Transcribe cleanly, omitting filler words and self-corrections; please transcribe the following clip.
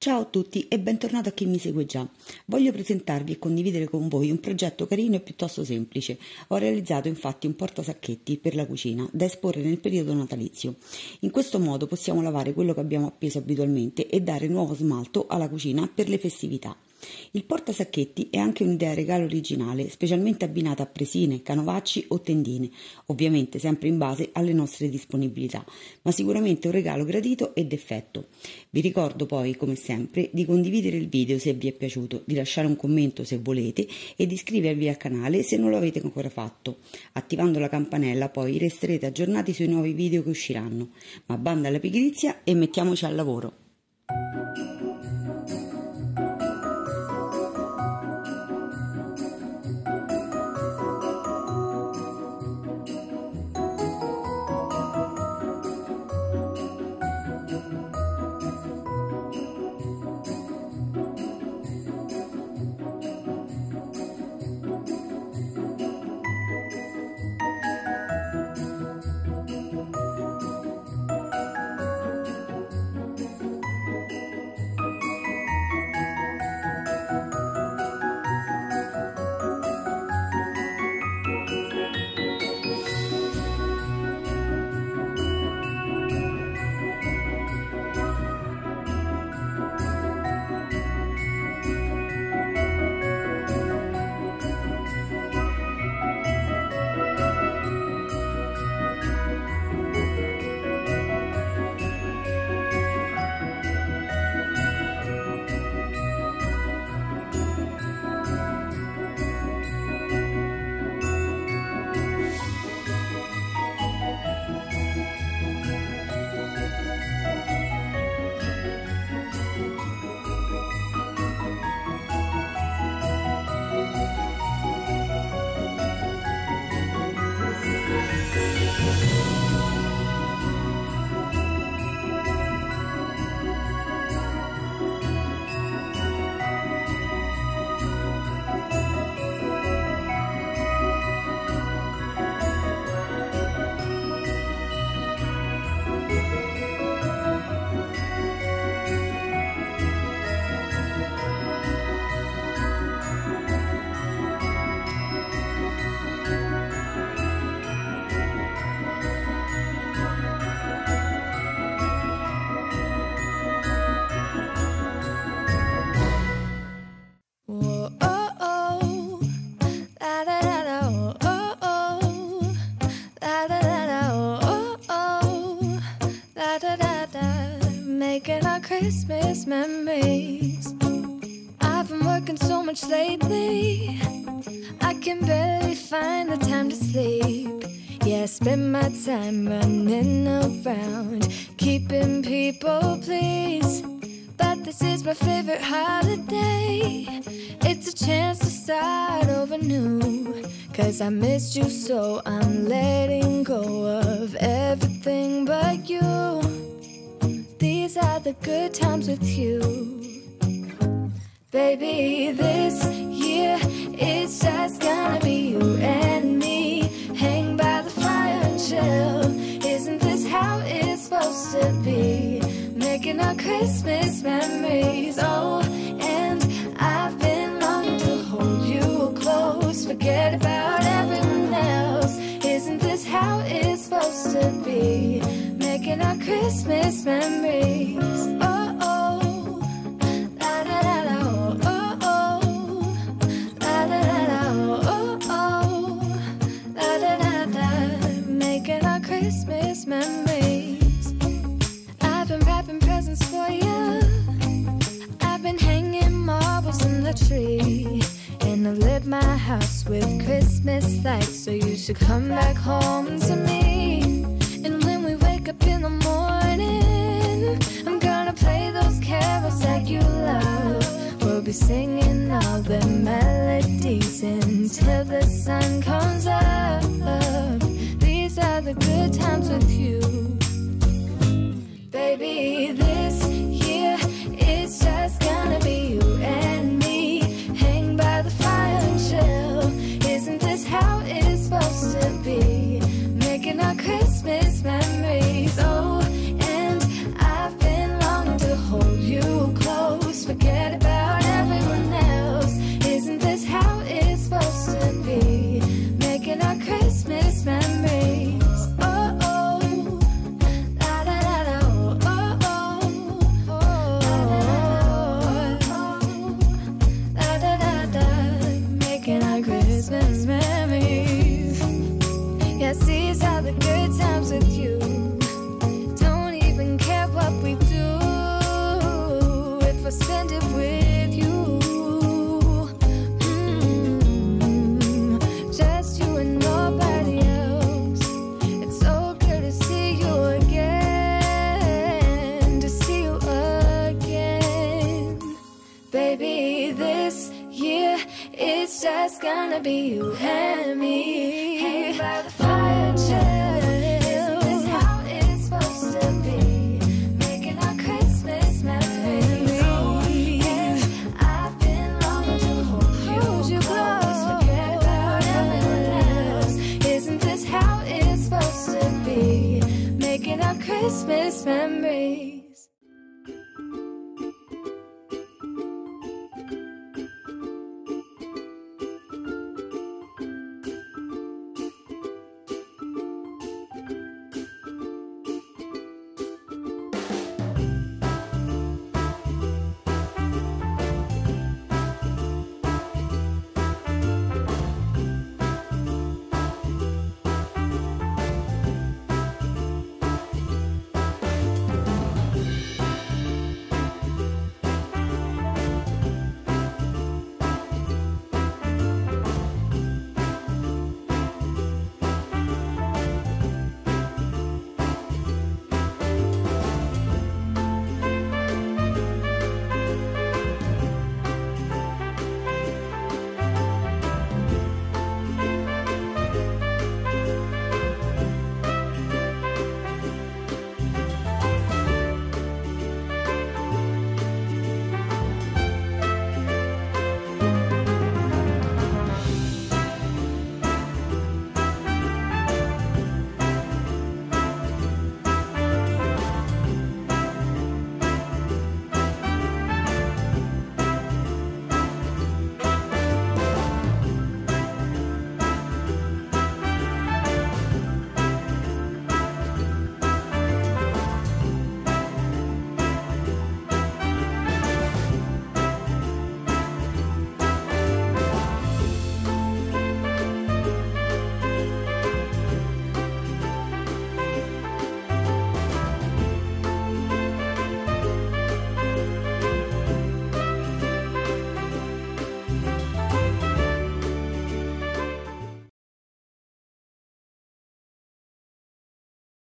Ciao a tutti e bentornato a chi mi segue già. Voglio presentarvi e condividere con voi un progetto carino e piuttosto semplice. Ho realizzato infatti un portasacchetti per la cucina da esporre nel periodo natalizio. In questo modo possiamo lavare quello che abbiamo appeso abitualmente e dare nuovo smalto alla cucina per le festività. Il portasacchetti è anche un'idea regalo originale, specialmente abbinata a presine, canovacci o tendine, ovviamente sempre in base alle nostre disponibilità, ma sicuramente un regalo gradito ed effetto. Vi ricordo poi, come sempre, di condividere il video se vi è piaciuto, di lasciare un commento se volete e di iscrivervi al canale se non lo avete ancora fatto. Attivando la campanella poi resterete aggiornati sui nuovi video che usciranno. Ma banda alla pigrizia e mettiamoci al lavoro! Making our Christmas memories. I've been working so much lately, I can barely find the time to sleep. Yeah, I spend my time running around, keeping people pleased. But this is my favorite holiday. It's a chance to start over new, 'cause I missed you so I'm letting go of everything but you. These are the good times with you. Baby, this year it's just gonna be you and me. Hang by the fire and chill. Isn't this how it's supposed to be? Making our Christmas memories. Oh, and I've been longing to hold you close. Forget about everyone else. Isn't this how it's supposed to be? Making our Christmas memories. Oh, oh, la da da da, oh, oh, oh, la da da da, oh, oh, la da da da. Making our Christmas memories. I've been wrapping presents for you. I've been hanging marbles in the tree, and I've lit my house with Christmas lights. So you should come back home to me. And when we wake up in the morning, I'm gonna play those carols that you love. We'll be singing all the melodies until the sun comes up. These are the good times with you. Baby, this year it's just gonna be you and me. Hang by the fire and chill. Isn't this how it's supposed to be? Making our Christmas memories. Oh, and I've been longing to hold you close. just gonna be you and me. Hanging by the fire chill. Isn't this how it's supposed to be? Making our Christmas memories. Oh, yeah. I've been longing to hold you close. Forget about everyone else. Isn't this how it's supposed to be? Making our Christmas memories.